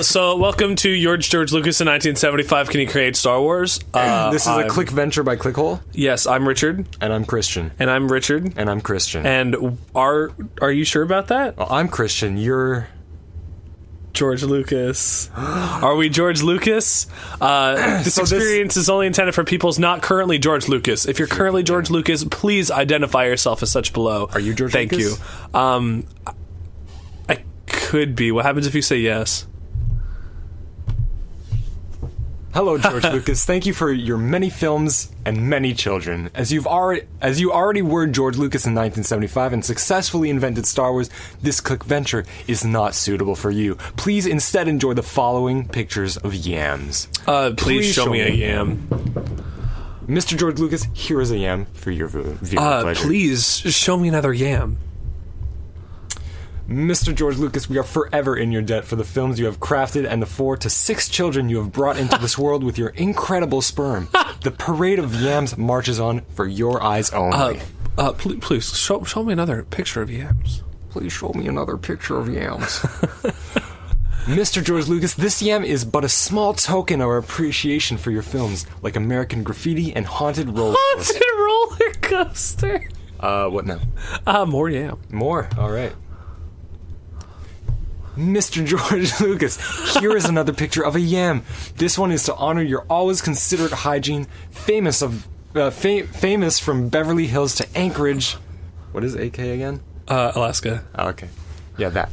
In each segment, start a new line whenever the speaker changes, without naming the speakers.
So, welcome to George Lucas in 1975. Can he create Star Wars?
This is a Click Venture by Clickhole.
Yes, I'm Richard.
And I'm Christian.
And I'm Richard.
And I'm Christian.
And are you sure about that?
Well, I'm Christian. You're...
George Lucas. Are we George Lucas? This experience is only intended for people's not currently George Lucas. If you're currently George Lucas, please identify yourself as such below.
Are you George
Lucas? Thank you. I could be. What happens if you say yes?
Hello, George Lucas. Thank you for your many films and many children. As you already were George Lucas in 1975 and successfully invented Star Wars, this Click Venture is not suitable for you. Please instead enjoy the following pictures of yams.
Please show me a yam.
Mr. George Lucas, here is a yam for your viewing pleasure.
Please show me another yam.
Mr. George Lucas, we are forever in your debt for the films you have crafted and the 4 to 6 children you have brought into this world with your incredible sperm. The parade of yams marches on for your eyes only.
Please show me another picture of yams.
Please show me another picture of yams. Mr. George Lucas, this yam is but a small token of our appreciation for your films, like American Graffiti and Haunted Roller Coaster.
Haunted Roller Coaster?
What now?
More yam.
More? Alright. Mr. George Lucas, here is another picture of a yam. This one is to honor your always considerate hygiene, famous from Beverly Hills to Anchorage. What is AK again?
Alaska.
Oh, okay. Yeah, that.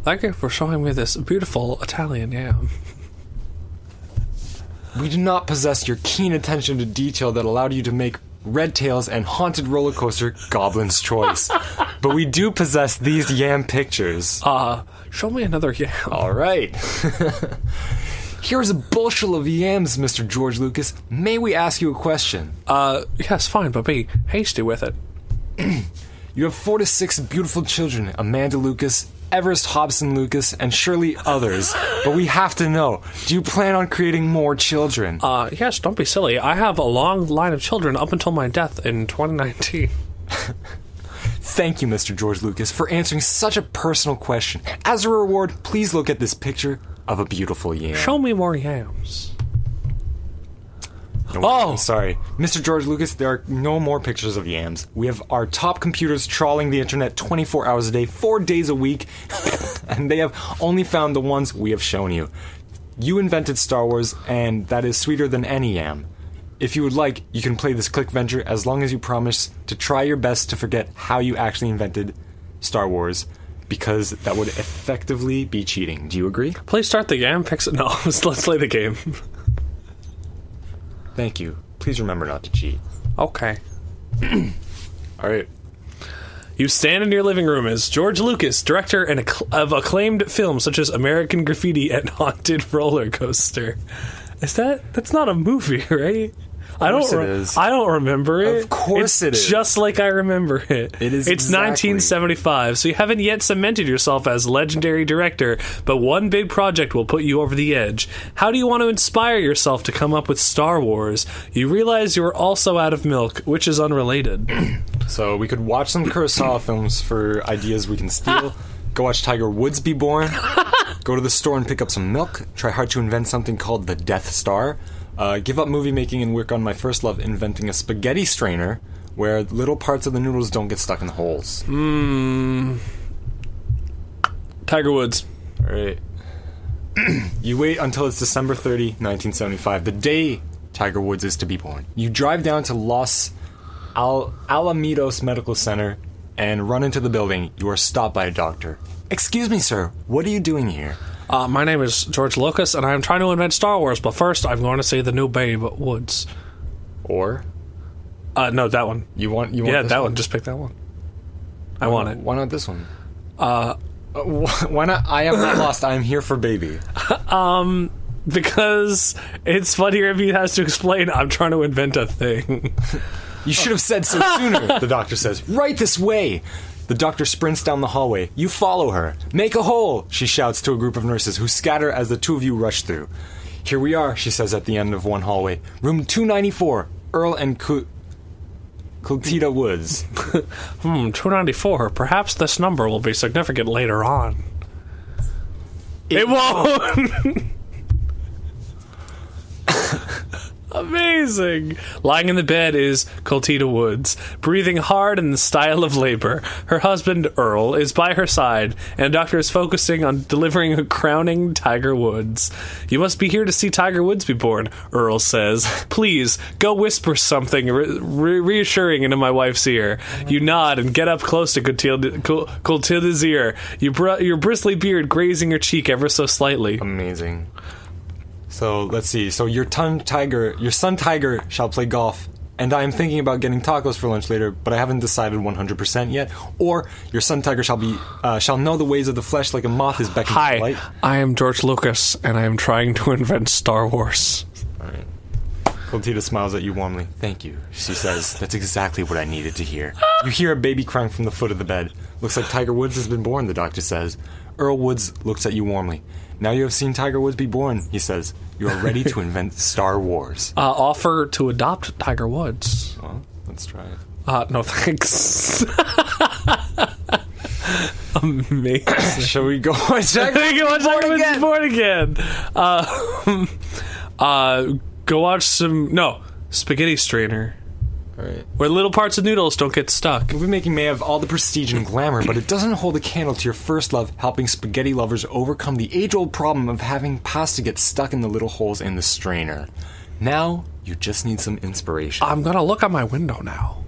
Thank you for showing me this beautiful Italian yam.
We do not possess your keen attention to detail that allowed you to make Red Tails and Haunted Roller Coaster Goblin's Choice. But we do possess these yam pictures.
Show me another yam.
Alright. Here's a bushel of yams, Mr. George Lucas. May we ask you a question?
Yes, fine, but be hasty with it.
You have 4 to 6 beautiful children, Amanda Lucas, Everest Hobson Lucas, and surely others. But we have to know, do you plan on creating more children?
Yes, don't be silly. I have a long line of children up until my death in 2019.
Thank you, Mr. George Lucas, for answering such a personal question. As a reward, please look at this picture of a beautiful yam.
Show me more yams.
No, I'm sorry. Mr. George Lucas, there are no more pictures of yams. We have our top computers trawling the internet 24 hours a day, 4 days a week, and they have only found the ones we have shown you. You invented Star Wars, and that is sweeter than any yam. If you would like, you can play this Click Venture as long as you promise to try your best to forget how you actually invented Star Wars, because that would effectively be cheating. Do you agree?
Please start the yam picks. No, let's play the game.
Thank you. Please remember not to cheat.
Okay.
Alright.
You stand in your living room as George Lucas, director of acclaimed films such as American Graffiti and Haunted Roller Coaster. That's not a movie, right?
It is.
I don't remember it.
Of course it is.
Just like I remember it.
It is.
It's
exactly.
1975, so you haven't yet cemented yourself as legendary director, but one big project will put you over the edge. How do you want to inspire yourself to come up with Star Wars? You realize you are also out of milk, which is unrelated.
So we could watch some Kurosawa films for ideas we can steal. Go watch Tiger Woods be born. Go to the store and pick up some milk. Try hard to invent something called the Death Star. Give up movie making and work on my first love, inventing a spaghetti strainer where little parts of the noodles don't get stuck in the holes.
Tiger Woods.
Alright. You wait until it's December 30, 1975, the day Tiger Woods is to be born. You drive down to Los Alamitos Medical Center and run into the building. You are stopped by a doctor. Excuse me, sir. What are you doing here?
My name is George Lucas, and I'm trying to invent Star Wars, but first I'm going to see the new Babe Woods.
Or?
No, that one.
You want
yeah,
this
that one. Just pick that one. I want it.
Why not this one? Why not? I am not lost. I am here for baby.
Because it's funnier if he has to explain, I'm trying to invent a thing.
You should have said so sooner, the doctor says. Right this way! The doctor sprints down the hallway. You follow her. Make a hole, she shouts to a group of nurses who scatter as the two of you rush through. Here we are, she says at the end of one hallway. Room 294, Earl and Clotilda Woods.
294. Perhaps this number will be significant later on. It won't! Amazing! Lying in the bed is Coltita Woods, breathing hard in the style of labor. Her husband, Earl, is by her side, and the doctor is focusing on delivering a crowning Tiger Woods. You must be here to see Tiger Woods be born, Earl says. Please, go whisper something reassuring into my wife's ear. You nod and get up close to Coltida's ear, your bristly beard grazing her cheek ever so slightly.
Amazing. So, let's see. So, your son Tiger shall play golf, and I am thinking about getting tacos for lunch later, but I haven't decided 100% yet. Or, your son Tiger shall know the ways of the flesh like a moth is beckoning to light.
Hi, I am George Lucas, and I am trying to invent Star Wars.
Alright. Coltita smiles at you warmly. Thank you, she says. That's exactly what I needed to hear. You hear a baby crying from the foot of the bed. Looks like Tiger Woods has been born, the doctor says. Earl Woods looks at you warmly. Now you have seen Tiger Woods be born, he says. You are ready to invent Star Wars.
Offer to adopt Tiger Woods.
Well, let's try it.
No thanks. Amazing.
Shall we go watch Tiger Woods
born again? Go watch some, Spaghetti Strainer.
Alright.
Where little parts of noodles don't get stuck.
Movie making may have all the prestige and glamour, but it doesn't hold a candle to your first love, helping spaghetti lovers overcome the age-old problem of having pasta get stuck in the little holes in the strainer. Now, you just need some inspiration.
I'm gonna look out my window now.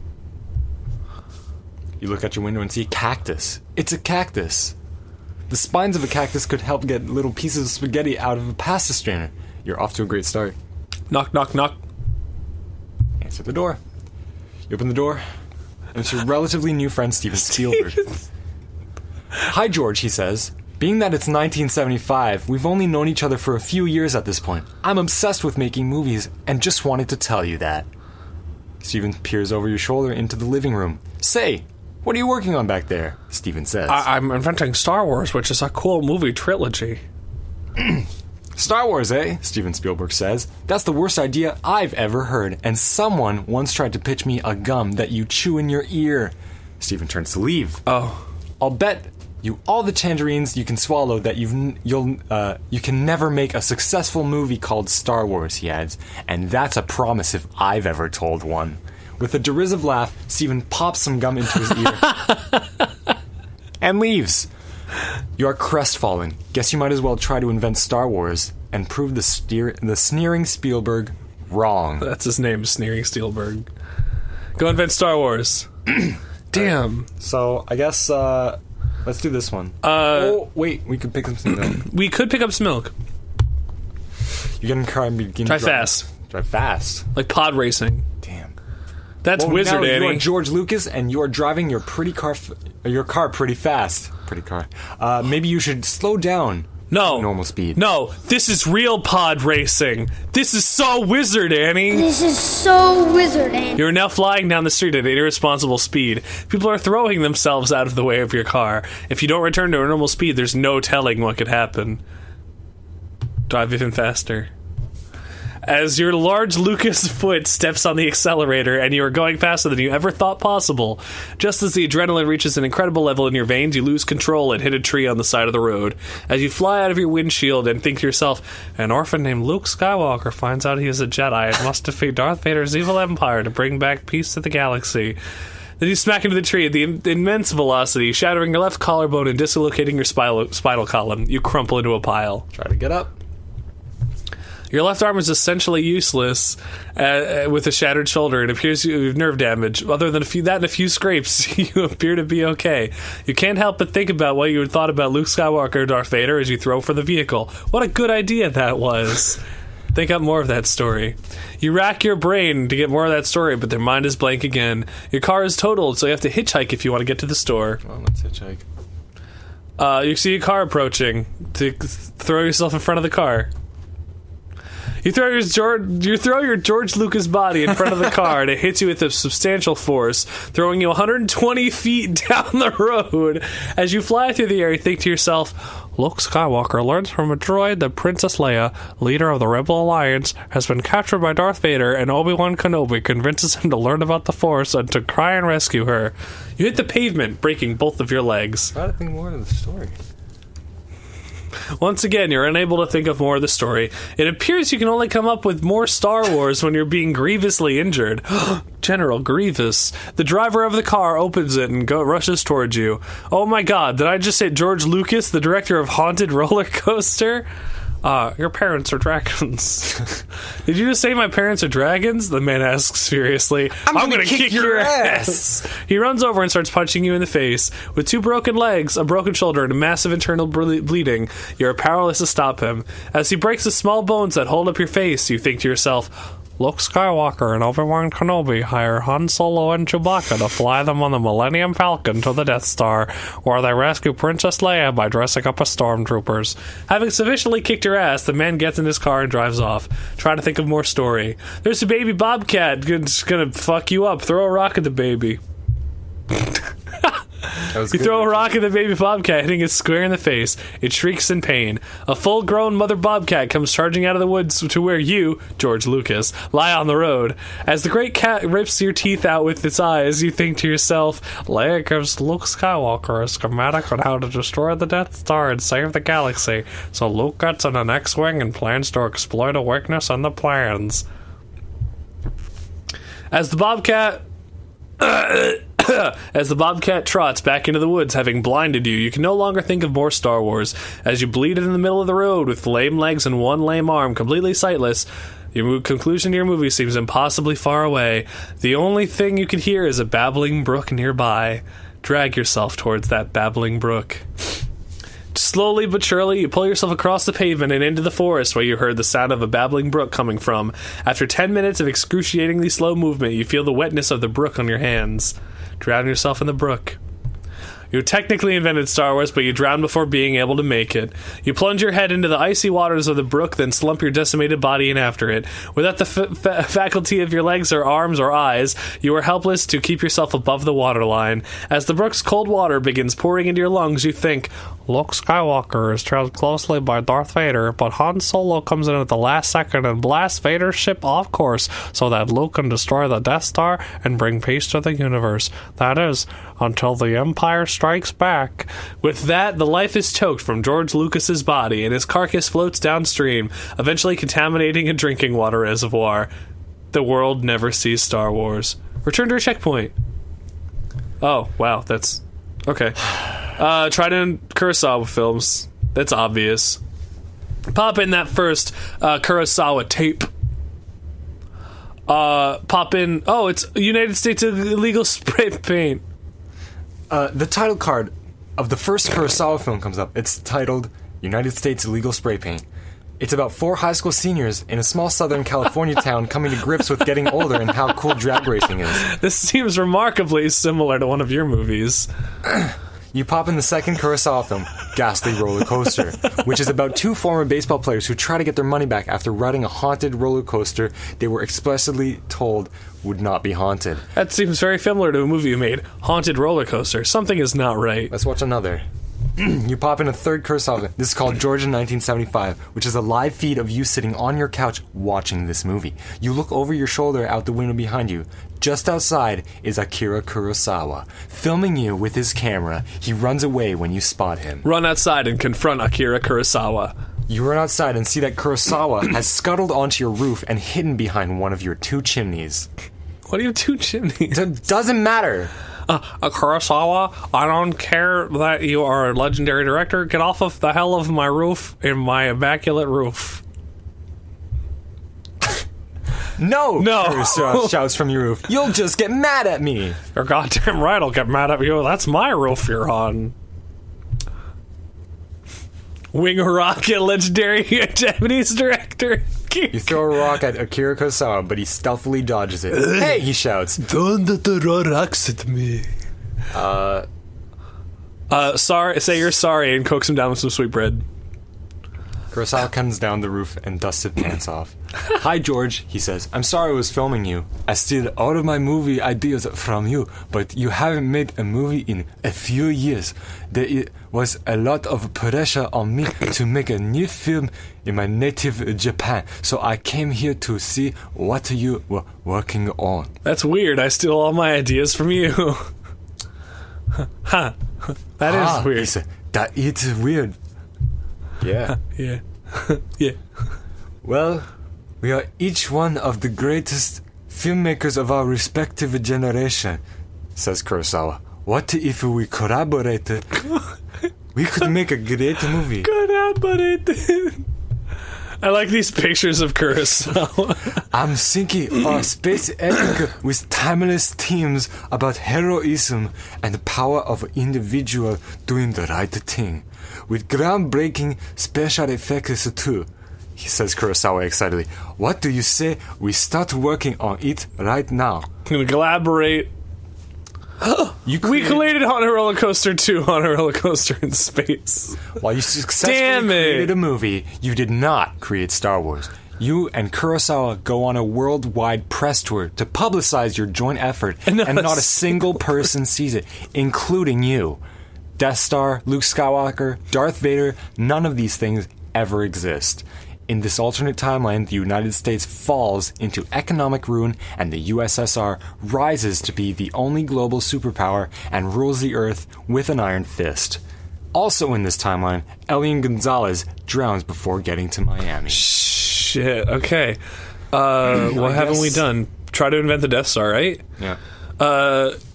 You look out your window and see a cactus. It's a cactus. The spines of a cactus could help get little pieces of spaghetti out of a pasta strainer. You're off to a great start.
Knock, knock, knock.
Answer the door. You open the door, and it's your relatively new friend, Steven Spielberg. Hi, George, he says. Being that it's 1975, we've only known each other for a few years at this point. I'm obsessed with making movies, and just wanted to tell you that. Steven peers over your shoulder into the living room. Say, what are you working on back there? Steven says.
I'm inventing Star Wars, which is a cool movie trilogy.
Star Wars, eh? Steven Spielberg says. That's the worst idea I've ever heard, and someone once tried to pitch me a gum that you chew in your ear. Steven turns to leave.
Oh.
I'll bet you all the tangerines you can swallow that you can never make a successful movie called Star Wars, he adds, and that's a promise if I've ever told one. With a derisive laugh, Steven pops some gum into his ear and leaves. You are crestfallen. Guess you might as well try to invent Star Wars and prove the sneering Spielberg wrong.
That's his name, Sneering Spielberg. Go invent Star Wars. Damn.
So, I guess, let's do this one. Oh, wait, we could pick up some milk.
We could pick up some milk.
You're gonna try and begin
Drive fast.
Drive fast?
Like pod racing.
Damn.
That's Wizard,
now
Annie.
You are George Lucas, and you are driving your car pretty fast. Pretty car. Maybe you should slow down.
No.
Normal speed.
No, this is real pod racing. This is so Wizard, Annie.
This is so Wizard, Annie.
You're now flying down the street at an irresponsible speed. People are throwing themselves out of the way of your car. If you don't return to a normal speed, there's no telling what could happen. Drive even faster. As your large Lucas foot steps on the accelerator and you are going faster than you ever thought possible, just as the adrenaline reaches an incredible level in your veins, you lose control and hit a tree on the side of the road. As you fly out of your windshield and think to yourself, an orphan named Luke Skywalker finds out he is a Jedi and must defeat Darth Vader's evil empire to bring back peace to the galaxy. Then you smack into the tree at the immense velocity, shattering your left collarbone and dislocating your spinal column. You crumple into a pile.
Try to get up.
Your left arm is essentially useless with a shattered shoulder. It appears you have nerve damage. Other than a few scrapes, you appear to be okay. You can't help but think about what you had thought about Luke Skywalker or Darth Vader as you throw for the vehicle. What a good idea that was. Think up more of that story. You rack your brain to get more of that story, but their mind is blank again. Your car is totaled, so you have to hitchhike if you want to get to the store.
Well, let's hitchhike.
You see a car approaching to throw yourself in front of the car. You throw your George Lucas body in front of the car, and it hits you with a substantial force, throwing you 120 feet down the road. As you fly through the air, you think to yourself, Luke Skywalker learns from a droid that Princess Leia, leader of the Rebel Alliance, has been captured by Darth Vader, and Obi-Wan Kenobi convinces him to learn about the Force and to try and rescue her. You hit the pavement, breaking both of your legs.
Try to think more of the story.
Once again, you're unable to think of more of the story. It appears you can only come up with more Star Wars when you're being grievously injured. General Grievous. The driver of the car opens it and rushes towards you. Oh my god, did I just say George Lucas, the director of Haunted Roller Coaster? Your parents are dragons. Did you just say my parents are dragons? The man asks furiously. I'm gonna kick your ass. He runs over and starts punching you in the face. With 2 broken legs, a broken shoulder, and massive internal bleeding, you are powerless to stop him. As he breaks the small bones that hold up your face, you think to yourself, Luke Skywalker and Obi-Wan Kenobi hire Han Solo and Chewbacca to fly them on the Millennium Falcon to the Death Star, where they rescue Princess Leia by dressing up as stormtroopers. Having sufficiently kicked your ass, the man gets in his car and drives off. Try to think of more story. There's a baby bobcat. It's gonna fuck you up. Throw a rock at the baby. You throw a rock at the baby bobcat, hitting it square in the face. It shrieks in pain. A full-grown mother bobcat comes charging out of the woods to where you, George Lucas, lie on the road. As the great cat rips your teeth out with its eyes, you think to yourself, Leia gives Luke Skywalker a schematic on how to destroy the Death Star and save the galaxy. So Luke gets in an X-Wing and plans to exploit a weakness in the plans. As the bobcat... As the bobcat trots back into the woods, having blinded you, you can no longer think of more Star Wars. As you bleed in the middle of the road with lame legs and one lame arm, completely sightless, your conclusion to your movie seems impossibly far away. The only thing you can hear is a babbling brook nearby. Drag yourself towards that babbling brook. Slowly but surely, you pull yourself across the pavement and into the forest where you heard the sound of a babbling brook coming from. After 10 minutes of excruciatingly slow movement, you feel the wetness of the brook on your hands. Drown yourself in the brook. You technically invented Star Wars, but you drown before being able to make it. You plunge your head into the icy waters of the brook, then slump your decimated body in after it. Without the faculty of your legs or arms or eyes, you are helpless to keep yourself above the waterline. As the brook's cold water begins pouring into your lungs, you think, Luke Skywalker is trailed closely by Darth Vader, but Han Solo comes in at the last second and blasts Vader's ship off course so that Luke can destroy the Death Star and bring peace to the universe. That is, until the Empire strikes back. With that, the life is choked from George Lucas's body, and his carcass floats downstream, eventually contaminating a drinking water reservoir. The world never sees Star Wars. Return to your checkpoint. Oh, wow, that's... okay. Trident Kurosawa films. That's obvious. Pop in that first Kurosawa tape. Pop in... oh, it's United States illegal spray paint.
The title card of the first Kurosawa film comes up. It's titled United States Illegal Spray Paint. It's about 4 high school seniors in a small Southern California town coming to grips with getting older and how cool drag racing is.
This seems remarkably similar to one of your movies.
You pop in the second Kurosawa film, Ghastly Roller Coaster, which is about 2 former baseball players who try to get their money back after riding a haunted roller coaster they were explicitly told would not be haunted.
That seems very similar to a movie you made, Haunted Roller Coaster. Something is not right.
Let's watch another. You pop in a third Kurosawa film. This is called Georgia 1975, which is a live feed of you sitting on your couch watching this movie. You look over your shoulder out the window behind you. Just outside is Akira Kurosawa, filming you with his camera. He runs away when you spot him.
Run outside and confront Akira Kurosawa.
You run outside and see that Kurosawa has scuttled onto your roof and hidden behind one of your 2 chimneys.
What do you have 2 chimneys?
It doesn't matter.
Kurosawa, I don't care that you are a legendary director. Get off of the hell of my roof in my immaculate roof.
No! Kurosawa shouts from your roof. You'll just get mad at me.
You're goddamn right, I'll get mad at you. That's my roof you're on. Wing a rock at legendary Japanese director.
You throw a rock at Akira Kurosawa, but he stealthily dodges it. Hey, he shouts.
Don't throw rocks at me. Sorry. Say you're sorry and coax him down with some sweetbread.
Kurosawa comes down the roof and dusts his pants off. Hi, George, he says. I'm sorry I was filming you. I steal all of my movie ideas from you, but you haven't made a movie in a few years. There was a lot of pressure on me to make a new film in my native Japan, so I came here to see what you were working on.
That's weird. I steal all my ideas from you. Huh. That is weird.
That is weird. Yeah.
Yeah. Yeah.
Well, we are each one of the greatest filmmakers of our respective generation, says Kurosawa. What if we collaborated? We could make a great movie.
Collaborated. I like these pictures of Kurosawa.
I'm thinking a space epic with timeless themes about heroism and the power of an individual doing the right thing. With groundbreaking special effects too, he says Kurosawa excitedly. What do you say we start working on it right now?
I'm going to collaborate. We collated on a roller coaster 2 on a roller coaster in space.
While you successfully created a movie, you did not create Star Wars. You and Kurosawa go on a worldwide press tour to publicize your joint effort, and not a single person sees it, including you. Death Star, Luke Skywalker, Darth Vader, none of these things ever exist. In this alternate timeline, the United States falls into economic ruin and the USSR rises to be the only global superpower and rules the Earth with an iron fist. Also in this timeline, Elian Gonzalez drowns before getting to Miami.
Shit, okay. What haven't we done? Try to invent the Death Star, right?
Yeah.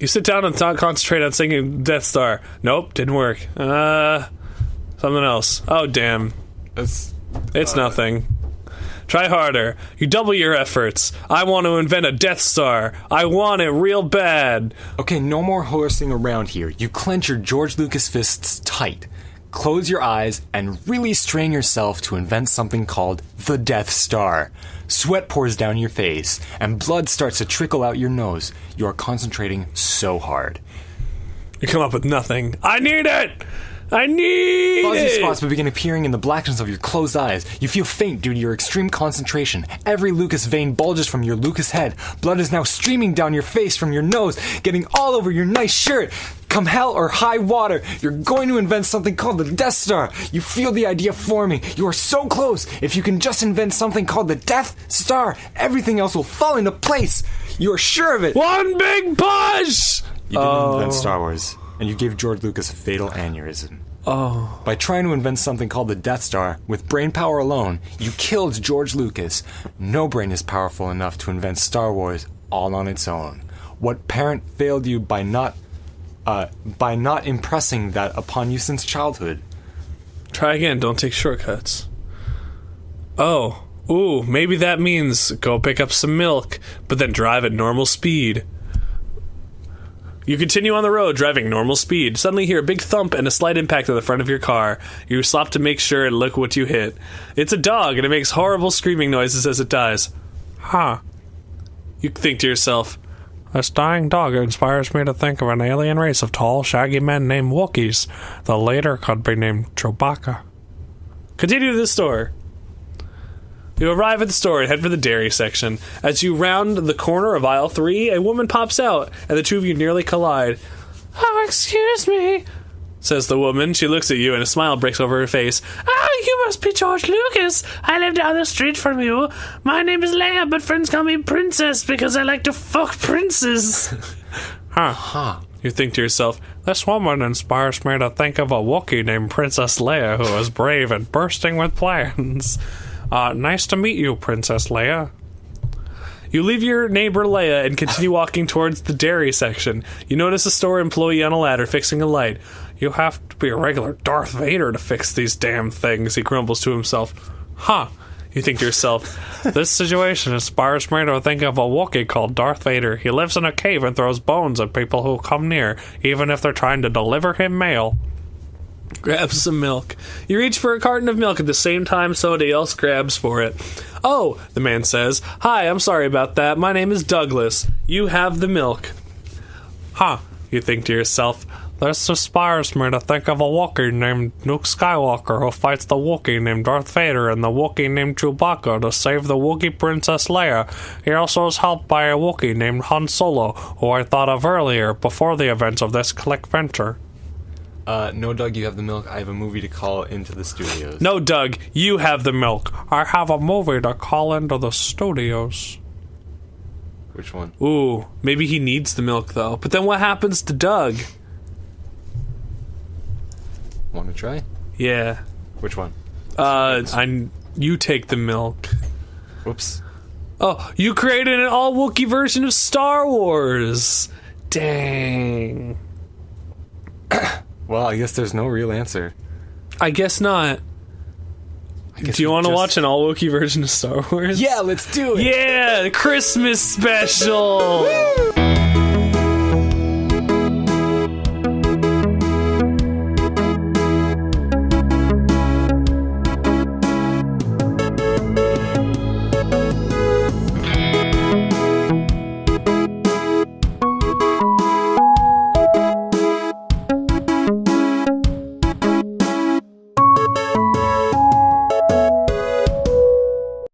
You sit down and concentrate on singing Death Star. Nope, didn't work. Something else. Oh, damn. It's nothing. Try harder. You double your efforts. I want to invent a Death Star. I want it real bad.
Okay, no more horsing around here. You clench your George Lucas fists tight. Close your eyes and really strain yourself to invent something called the Death Star. Sweat pours down your face, and blood starts to trickle out your nose. You are concentrating so hard.
You come up with nothing. I need it! I need
Fuzzy
it!
spots begin appearing in the blackness of your closed eyes. You feel faint due to your extreme concentration. Every Lucas vein bulges from your Lucas head. Blood is now streaming down your face from your nose, getting all over your nice shirt. Come hell or high water, you're going to invent something called the Death Star. You feel the idea forming. You are so close. If you can just invent something called the Death Star, everything else will fall into place. You are sure of it.
One big push!
You didn't invent Star Wars, and you gave George Lucas a fatal aneurysm.
Oh.
By trying to invent something called the Death Star, with brain power alone, you killed George Lucas. No brain is powerful enough to invent Star Wars all on its own. What parent failed you by not impressing that upon you since childhood?
Try again, don't take shortcuts. Oh. Ooh, maybe that means go pick up some milk, but then drive at normal speed. You continue on the road, driving normal speed. Suddenly hear a big thump and a slight impact on the front of your car. You stop to make sure and look what you hit. It's a dog, and it makes horrible screaming noises as it dies. Huh. You think to yourself, this dying dog inspires me to think of an alien race of tall, shaggy men named Wookiees. The later could be named Chewbacca. Continue to the store. You arrive at the store and head for the dairy section. As you round the corner of aisle 3, a woman pops out, and the two of you nearly collide. Oh, excuse me, says the woman. She looks at you, and a smile breaks over her face. Oh, you must be George Lucas. I live down the street from you. My name is Leia, but friends call me Princess because I like to fuck princes. Huh. You think to yourself, this woman inspires me to think of a Wookiee named Princess Leia who is brave and bursting with plans. Nice to meet you, Princess Leia. You leave your neighbor Leia and continue walking towards the dairy section. You notice a store employee on a ladder fixing a light. You have to be a regular Darth Vader to fix these damn things, he grumbles to himself. Huh. You think to yourself, this situation inspires me to think of a Wookiee called Darth Vader. He lives in a cave and throws bones at people who come near, even if they're trying to deliver him mail. Grab some milk. You reach for a carton of milk at the same time somebody else grabs for it. Oh, the man says. Hi, I'm sorry about that. My name is Douglas. You have the milk. Huh, you think to yourself. This inspires me to think of a Wookiee named Luke Skywalker who fights the Wookiee named Darth Vader and the Wookiee named Chewbacca to save the Wookiee Princess Leia. He also is helped by a Wookiee named Han Solo, who I thought of earlier, before the events of this click venture.
No, Doug, you have the milk. I have a movie to call into the studios.
No, Doug, you have the milk. I have a movie to call into the studios.
Which one?
Ooh, maybe he needs the milk, though. But then what happens to Doug?
Want to try?
Yeah.
Which one?
You take the milk.
Whoops.
Oh, you created an all Wookiee version of Star Wars. Dang.
Well, I guess there's no real answer.
I guess not. Do you want to watch an all Wookiee version of Star Wars?
Yeah, let's do it.
Yeah, Christmas special.